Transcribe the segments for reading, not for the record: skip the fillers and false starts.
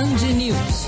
Band News.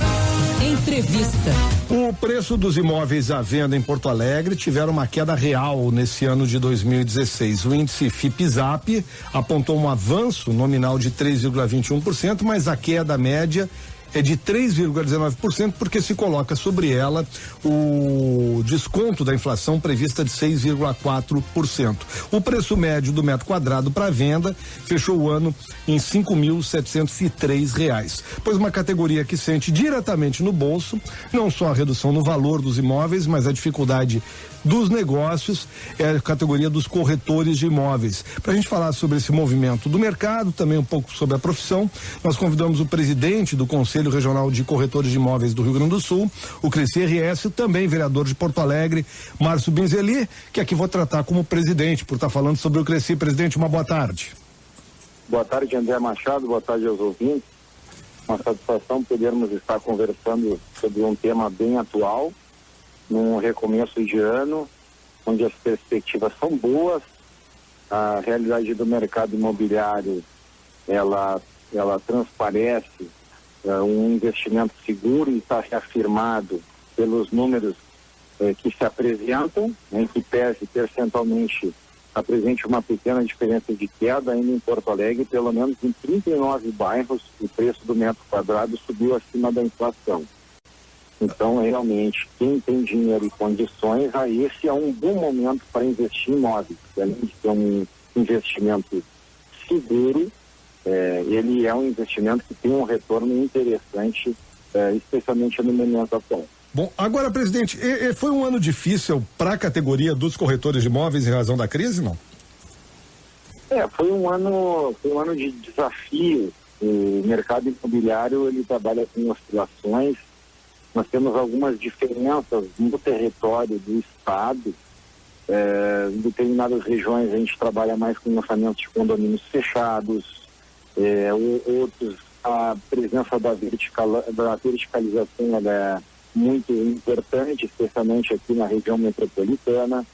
Entrevista. O preço dos imóveis à venda em Porto Alegre tiveram uma queda real nesse ano de 2016. O índice FIPE-ZAP apontou um avanço nominal de 3,21%, mas a queda média é de 3,19%, porque se coloca sobre ela o desconto da inflação prevista de 6,4%. O preço médio do metro quadrado para venda fechou o ano em R$5.703, pois uma categoria que sente diretamente no bolso não só a redução no valor dos imóveis, mas a dificuldade dos negócios é a categoria dos corretores de imóveis. Para a gente falar sobre esse movimento do mercado, também um pouco sobre a profissão, nós convidamos o presidente do Conselho Regional de Corretores de Imóveis do Rio Grande do Sul, o Cresci RS, também vereador de Porto Alegre, Márcio Binzeli, que aqui vou tratar como presidente, por estar falando sobre o Cresci. Presidente, uma boa tarde. Boa tarde, André Machado, boa tarde aos ouvintes. Uma satisfação podermos estar conversando sobre um tema bem atual, num recomeço de ano, onde as perspectivas são boas, a realidade do mercado imobiliário, ela transparece um investimento seguro e está reafirmado pelos números que se apresentam, em que pese percentualmente apresente uma pequena diferença de queda ainda em Porto Alegre, pelo menos em 39 bairros o preço do metro quadrado subiu acima da inflação. Então, realmente, quem tem dinheiro e condições, esse é um bom momento para investir em imóveis. Além de ser um investimento seguro, ele é um investimento que tem um retorno interessante, especialmente no momento atual. Bom, agora, presidente, foi um ano difícil para a categoria dos corretores de imóveis em razão da crise, não? Foi um ano de desafio. O mercado imobiliário, ele trabalha com oscilações. Nós temos algumas diferenças no território do estado. Em determinadas regiões a gente trabalha mais com lançamentos de condomínios fechados, outros a presença da verticalização ela é muito importante, especialmente aqui na região metropolitana.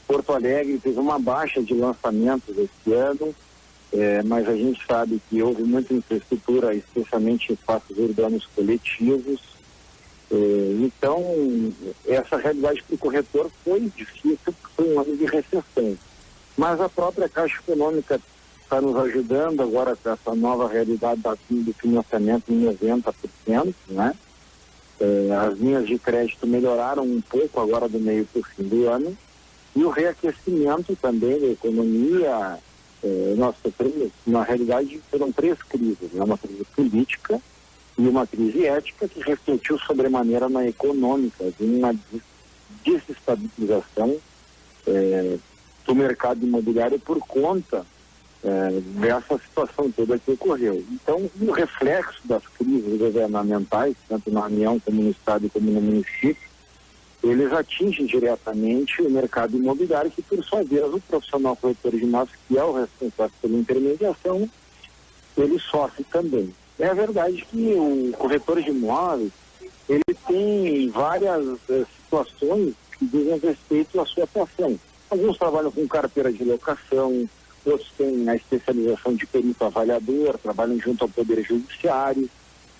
Porto Alegre teve uma baixa de lançamentos esse ano, mas a gente sabe que houve muita infraestrutura, especialmente em espaços urbanos coletivos. Então, essa realidade para o corretor foi difícil, porque foi um ano de recessão. Mas a própria Caixa Econômica está nos ajudando agora com essa nova realidade do financiamento em 90%, né? As linhas de crédito melhoraram um pouco agora do meio para o fim do ano. E o reaquecimento também da economia, nós sofremos, na realidade, foram 3 crises, né? Uma crise política e uma crise ética que refletiu sobremaneira na econômica, de uma desestabilização do mercado imobiliário por conta dessa situação toda que ocorreu. Então, o reflexo das crises governamentais, tanto na União como no Estado e como no município, eles atingem diretamente o mercado imobiliário, que por sua vez o profissional corretor de imóveis, que é o responsável pela intermediação, ele sofre também. É verdade que o corretor de imóveis, ele tem várias situações que dizem respeito à sua atuação. Alguns trabalham com carteira de locação, outros têm a especialização de perito avaliador, trabalham junto ao Poder Judiciário,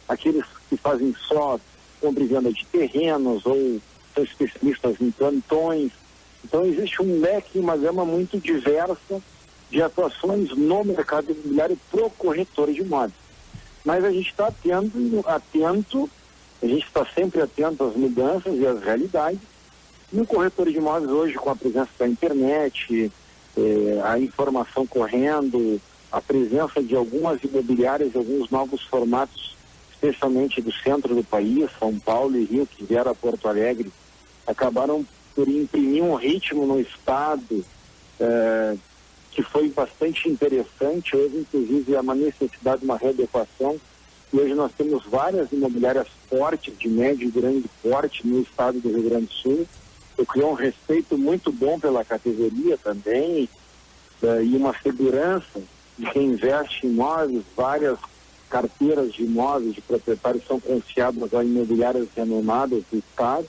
aqueles que fazem só compra e venda de terrenos ou são especialistas em plantões. Então existe um leque, uma gama muito diversa de atuações no mercado imobiliário pro corretor de imóveis. Mas a gente está atento, a gente está sempre atento às mudanças e às realidades. E o corretor de imóveis hoje, com a presença da internet, a informação correndo, a presença de algumas imobiliárias, alguns novos formatos, especialmente do centro do país, São Paulo e Rio, que vieram a Porto Alegre, acabaram por imprimir um ritmo no estado que foi bastante interessante. Houve inclusive uma necessidade de uma readequação, e hoje nós temos várias imobiliárias fortes, de médio e grande porte no estado do Rio Grande do Sul. Eu criou um respeito muito bom pela categoria também, e uma segurança de quem investe em imóveis. Várias carteiras de imóveis de proprietários são confiadas a imobiliárias renomadas do estado.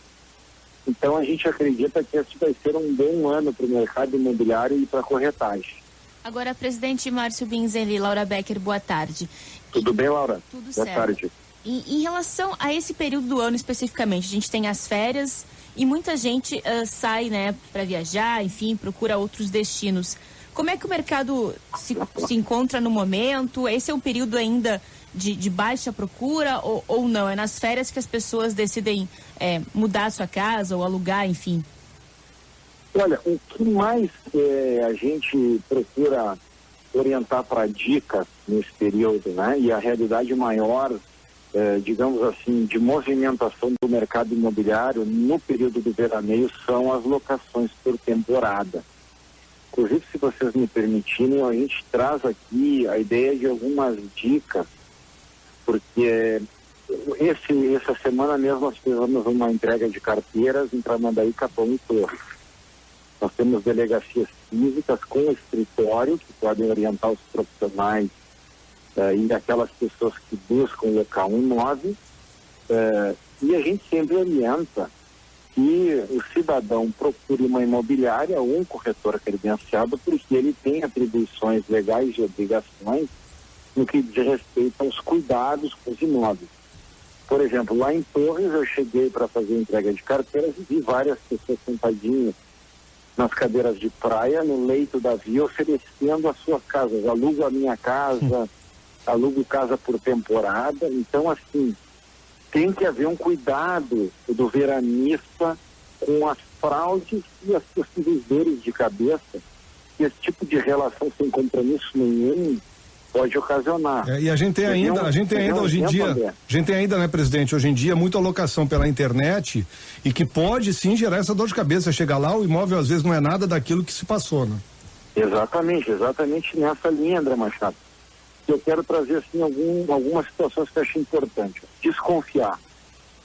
Então a gente acredita que esse vai ser um bom ano para o mercado imobiliário e para a corretagem. Agora, presidente Márcio Binzeli, Laura Becker, boa tarde. Tudo bem, Laura? Tudo boa certo. Tarde. Em relação a esse período do ano especificamente, a gente tem as férias e muita gente sai, né, para viajar, enfim, procura outros destinos. Como é que o mercado se encontra no momento? Esse é um período ainda de baixa procura ou não? É nas férias que as pessoas decidem mudar a sua casa ou alugar, enfim? Olha, o que mais a gente procura orientar para dicas nesse período, né? E a realidade maior, digamos assim, de movimentação do mercado imobiliário no período do veraneio são as locações por temporada. Inclusive, se vocês me permitirem, a gente traz aqui a ideia de algumas dicas, porque essa semana mesmo nós fizemos uma entrega de carteiras em Tramandaí, Capão e Torres. Nós temos delegacias físicas com escritório que podem orientar os profissionais e aquelas pessoas que buscam locar um imóvel, e a gente sempre orienta que o cidadão procure uma imobiliária ou um corretor credenciado, porque ele tem atribuições legais e obrigações no que diz respeito aos cuidados com os imóveis. Por exemplo, lá em Torres eu cheguei para fazer entrega de carteiras e vi várias pessoas sentadinhas nas cadeiras de praia, no leito da via, oferecendo as suas casas. Alugo a minha casa, alugo casa por temporada. Então, assim, tem que haver um cuidado do veranista com as fraudes e as possíveis dores de cabeça que esse tipo de relação sem compromisso nenhum pode ocasionar. E a gente tem ainda hoje em dia, né, presidente, hoje em dia muita alocação pela internet e que pode sim gerar essa dor de cabeça. Chegar lá, o imóvel às vezes não é nada daquilo que se passou, né? Exatamente nessa linha, André Machado. Eu quero trazer assim algumas situações que eu acho importante. Desconfiar.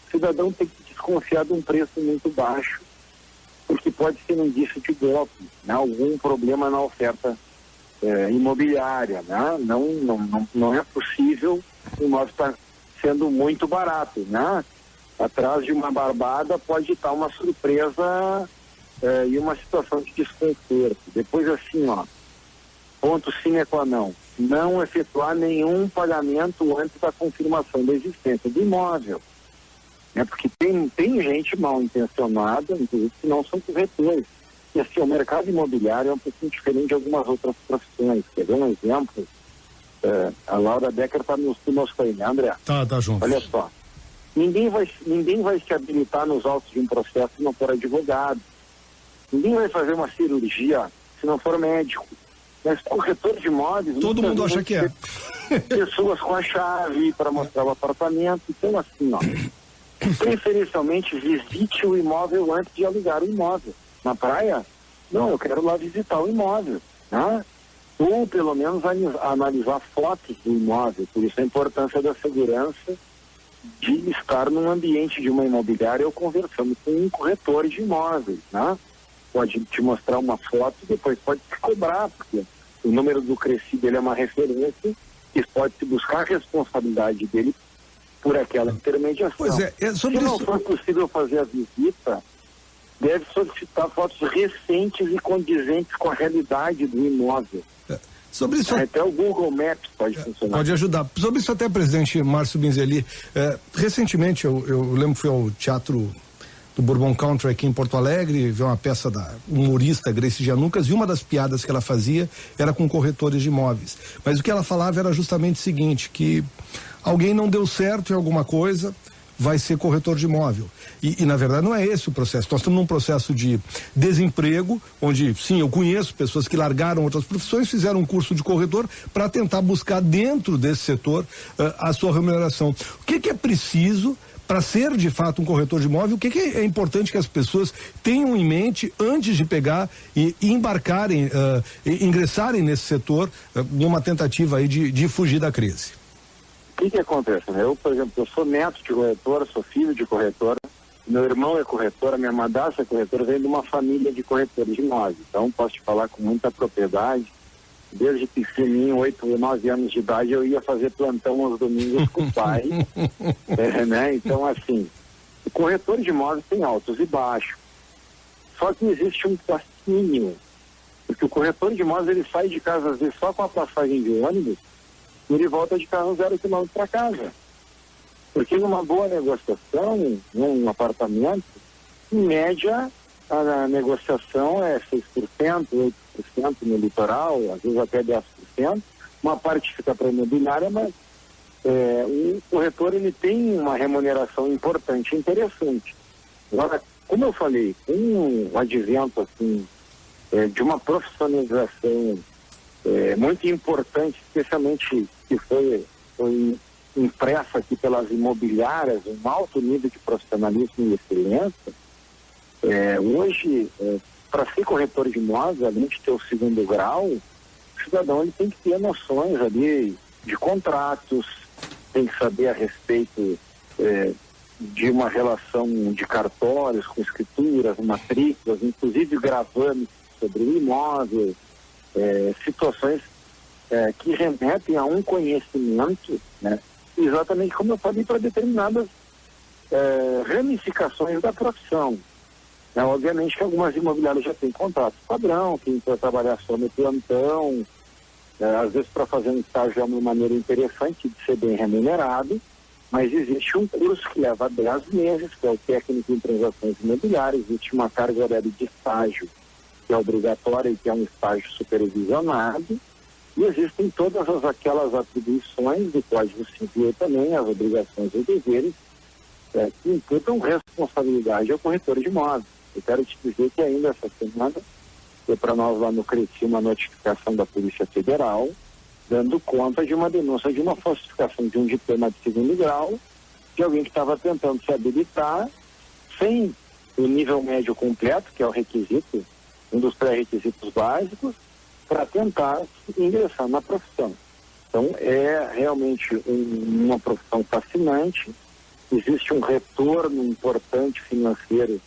O cidadão tem que desconfiar de um preço muito baixo, porque pode ser um indício de golpe, né? Algum problema na oferta imobiliária, né? Não é possível o imóvel estar sendo muito barato, né? Atrás de uma barbada pode estar uma surpresa e uma situação de desconforto. Depois, assim, ponto sine qua non, não efetuar nenhum pagamento antes da confirmação da existência do imóvel, né? Porque tem gente mal intencionada, inclusive, que não são corretores. E assim, o mercado imobiliário é um pouquinho diferente de algumas outras profissões. Quer ver um exemplo? A Laura Becker está nos aí, né, André? Tá junto. Olha só, ninguém vai se habilitar nos autos de um processo se não for advogado. Ninguém vai fazer uma cirurgia se não for médico. Mas corretor de imóveis... Todo mundo acha que é. Pessoas com a chave para mostrar o apartamento. Então, assim, preferencialmente visite o imóvel antes de alugar o imóvel. Na praia? Não, eu quero lá visitar o imóvel, né? Ou pelo menos analisar fotos do imóvel. Por isso a importância da segurança de estar num ambiente de uma imobiliária ou conversando com um corretor de imóveis, né? Pode te mostrar uma foto, depois pode te cobrar, porque o número do crescido ele é uma referência e pode se buscar a responsabilidade dele por aquela intermediação. Pois é, se não for possível fazer a visita, deve solicitar fotos recentes e condizentes com a realidade do imóvel. Sobre isso, até o Google Maps pode funcionar. Pode ajudar. Sobre isso até, presidente Márcio Binzeli, recentemente eu lembro que fui ao Teatro do Bourbon Country aqui em Porto Alegre, vi uma peça da humorista Grace Janucas, e uma das piadas que ela fazia era com corretores de imóveis. Mas o que ela falava era justamente o seguinte, que alguém não deu certo em alguma coisa, vai ser corretor de imóvel. E na verdade não é esse o processo. Nós estamos num processo de desemprego, onde sim, eu conheço pessoas que largaram outras profissões, fizeram um curso de corretor para tentar buscar dentro desse setor a sua remuneração. O que é preciso para ser de fato um corretor de imóvel? O que é importante que as pessoas tenham em mente antes de pegar e embarcarem, ingressarem nesse setor numa tentativa aí de fugir da crise? O que acontece, né? Eu, por exemplo, eu sou neto de corretora, sou filho de corretora, meu irmão é corretora, minha madrasta é corretora, venho de uma família de corretores de imóveis. Então, posso te falar com muita propriedade. Desde pequenininho, 8 ou 9 anos de idade, eu ia fazer plantão aos domingos com o pai. Né? Então, assim, o corretor de imóveis tem altos e baixos. Só que existe um fascínio, porque o corretor de imóveis, ele sai de casa, às vezes, só com a passagem de ônibus, e ele volta de carro 0 km para casa. Porque numa boa negociação, num apartamento, em média, a negociação é 6%, 8% no litoral, às vezes até 10%. Uma parte fica para a imobiliária, mas o corretor ele tem uma remuneração importante e interessante. Agora, como eu falei, com o advento assim, de uma profissionalização muito importante, especialmente que foi impressa aqui pelas imobiliárias, um alto nível de profissionalismo e excelência, hoje, para ser corretor de imóveis, além de ter o segundo grau, o cidadão ele tem que ter noções ali de contratos, tem que saber a respeito de uma relação de cartórios com escrituras, matrículas, inclusive gravames sobre o imóvel, situações que remetem a um conhecimento, né, exatamente como eu falei, para determinadas ramificações da profissão. Obviamente que algumas imobiliárias já têm contratos padrão, quem quer trabalhar só no plantão, às vezes para fazer um estágio é uma maneira interessante de ser bem remunerado, mas existe um curso que leva 10 meses, que é o técnico em transações imobiliárias, existe uma carga horária de estágio que é obrigatória e que é um estágio supervisionado, e existem todas aquelas atribuições do Código Civil também, as obrigações e deveres, que imputam responsabilidade ao corretor de imóveis. Eu quero te dizer que ainda essa semana foi para nós lá no Creci uma notificação da Polícia Federal, dando conta de uma denúncia de uma falsificação de um diploma de segundo grau, de alguém que estava tentando se habilitar sem o nível médio completo, que é o requisito, um dos pré-requisitos básicos, para tentar ingressar na profissão. Então, é realmente uma profissão fascinante, existe um retorno importante financeiro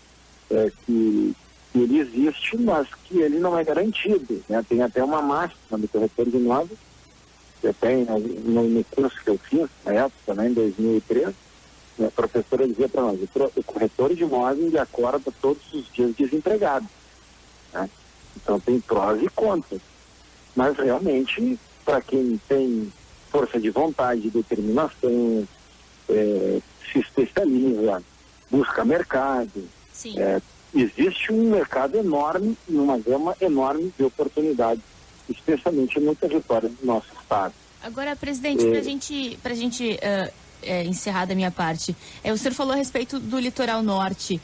que ele existe, mas que ele não é garantido, né? Tem até uma máxima do corretor de imóveis, que tem no curso que eu fiz, na época, né, em 2003, a professora dizia para nós, o corretor de imóveis ele acorda todos os dias desempregado, né? Então tem prós e contras, mas realmente para quem tem força de vontade, determinação, se especializa, busca mercado, existe um mercado enorme e uma gama enorme de oportunidades, especialmente no território do nosso estado. Agora, presidente, para a gente encerrar da minha parte, o senhor falou a respeito do litoral norte.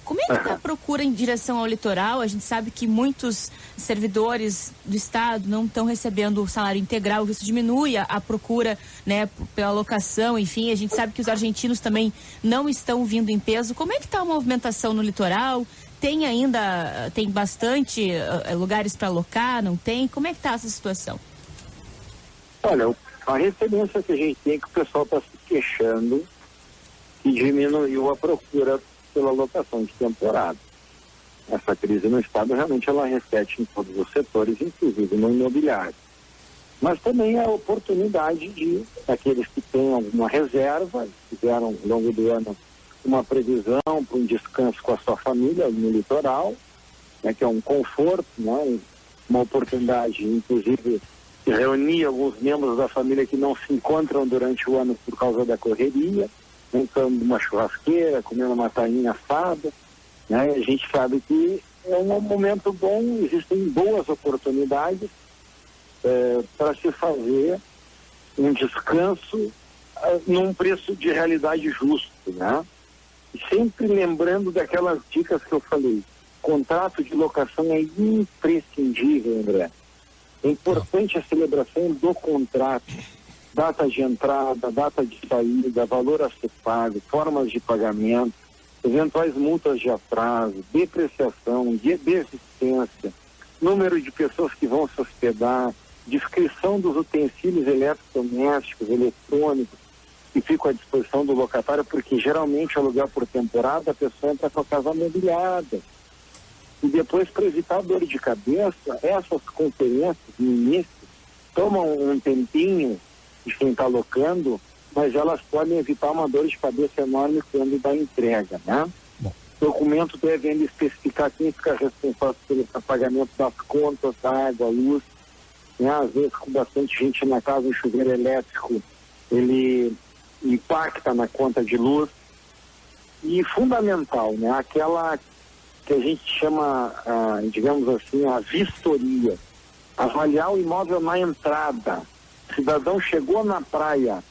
Como é que está a procura em direção ao litoral? A gente sabe que muitos servidores do estado não estão recebendo o salário integral, isso diminui a procura, né, pela locação, enfim, a gente sabe que os argentinos também não estão vindo em peso. Como é que está a movimentação no litoral? Tem bastante lugares para alocar, não tem? Como é que está essa situação? Olha, a referência que a gente tem é que o pessoal está se queixando que diminuiu a procura pela locação de temporada. Essa crise no estado realmente ela reflete em todos os setores, inclusive no imobiliário. Mas também a oportunidade de aqueles que têm alguma reserva, fizeram ao longo do ano uma previsão para um descanso com a sua família no litoral, né, que é um conforto, né, uma oportunidade, inclusive, de reunir alguns membros da família que não se encontram durante o ano por causa da correria, montando uma churrasqueira, comendo uma tainha assada, né? A gente sabe que é um momento bom, existem boas oportunidades para se fazer um descanso num preço de realidade justo, né? E sempre lembrando daquelas dicas que eu falei, contrato de locação é imprescindível, André. É importante a celebração do contrato, data de entrada, data de saída, valor a ser pago, formas de pagamento, eventuais multas de atraso, depreciação, desistência, número de pessoas que vão se hospedar, descrição dos utensílios eletrodomésticos, eletrônicos, que ficam à disposição do locatário, porque geralmente aluguel por temporada, a pessoa entra com a casa mobiliada. E depois, para evitar dor de cabeça, essas conferências no início tomam um tempinho de quem está alocando, mas elas podem evitar uma dor de cabeça enorme quando dá entrega, né? Bom. O documento deve ainda especificar quem fica responsável pelo pagamento das contas, da água, luz, né? Às vezes com bastante gente na casa, o chuveiro elétrico, ele impacta na conta de luz. E fundamental, né? Aquela que a gente chama, digamos assim, a vistoria. Avaliar o imóvel na entrada. O cidadão chegou na praia,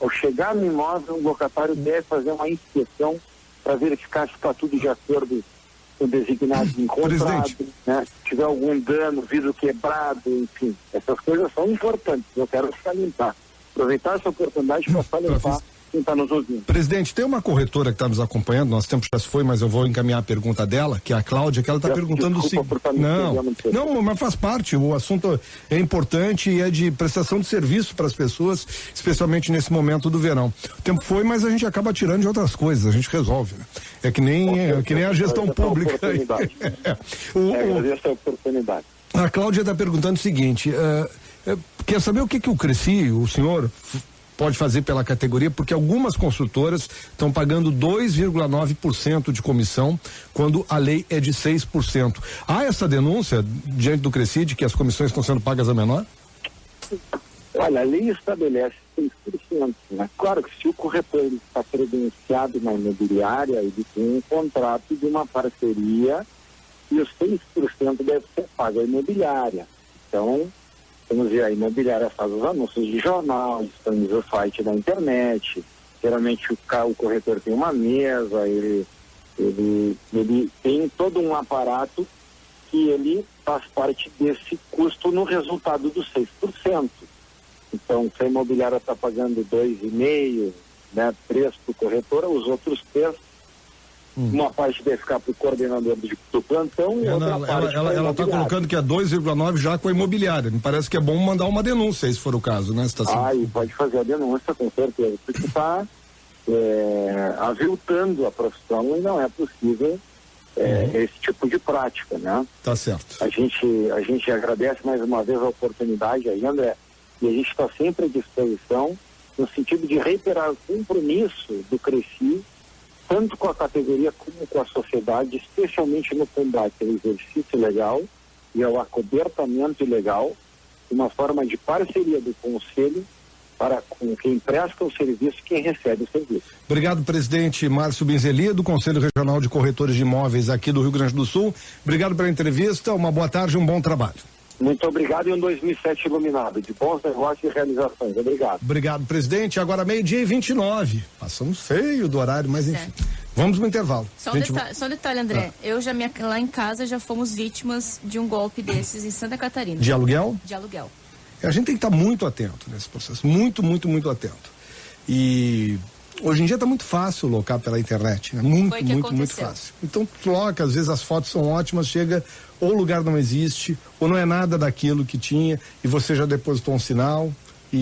ao chegar no imóvel, o locatário deve fazer uma inspeção para verificar se está tudo de acordo com o designado em contrato, né? Se tiver algum dano, vidro quebrado, enfim. Essas coisas são importantes, eu quero salientar. Aproveitar essa oportunidade para salientar quem está nos ouvindo. Presidente, tem uma corretora que está nos acompanhando, nosso tempo já se foi, mas eu vou encaminhar a pergunta dela, que é a Cláudia, que ela está perguntando o seguinte. Não, mas faz parte, o assunto é importante e é de prestação de serviço para as pessoas, especialmente nesse momento do verão. O tempo foi, mas a gente acaba tirando de outras coisas, a gente resolve, né? É que nem a gestão pública. Essa oportunidade. A Cláudia está perguntando o seguinte, quer saber o que o Cresci, o senhor, pode fazer pela categoria, porque algumas construtoras estão pagando 2,9% de comissão, quando a lei é de 6%. Há essa denúncia diante do Cresci de que as comissões estão sendo pagas a menor? Olha, a lei estabelece 6%, né? Claro que se o corretor está credenciado na imobiliária, ele tem um contrato de uma parceria e os 6% deve ser pago à imobiliária. Então, vamos ver, a imobiliária faz os anúncios de jornal, disponibiliza o site da internet. Geralmente o corretor tem uma mesa, ele tem todo um aparato que ele faz parte desse custo no resultado dos 6%. Então, se a imobiliária está pagando 2,5%, né, 3% para o corretor, os outros 3%, uma parte deve ficar para o coordenador do plantão e outra parte ela está colocando que é 2,9% já com a imobiliária. Me parece que é bom mandar uma denúncia, se for o caso, né? E pode fazer a denúncia, com certeza, porque está aviltando a profissão e não é possível esse tipo de prática, né? Tá certo. A gente agradece mais uma vez a oportunidade aí, André, e a gente está sempre à disposição no sentido de reiterar o compromisso do Cresci, tanto com a categoria como com a sociedade, especialmente no combate ao exercício ilegal e ao acobertamento ilegal, uma forma de parceria do Conselho para com quem presta o serviço e quem recebe o serviço. Obrigado, presidente Márcio Binzelia, do Conselho Regional de Corretores de Imóveis aqui do Rio Grande do Sul. Obrigado pela entrevista, uma boa tarde e um bom trabalho. Muito obrigado e um 2007 iluminado, de bons negócios e realizações. Obrigado. Obrigado, presidente. Agora 12:29. Passamos feio do horário, mas enfim. Vamos no intervalo. Só um detalhe, André. Eu lá em casa já fomos vítimas de um golpe desses em Santa Catarina. De aluguel? De aluguel. A gente tem que estar muito atento nesse processo. Muito, muito, muito atento. E hoje em dia está muito fácil locar pela internet, né? Muito fácil. Então tu loca, às vezes as fotos são ótimas, chega, ou o lugar não existe, ou não é nada daquilo que tinha, e você já depositou um sinal,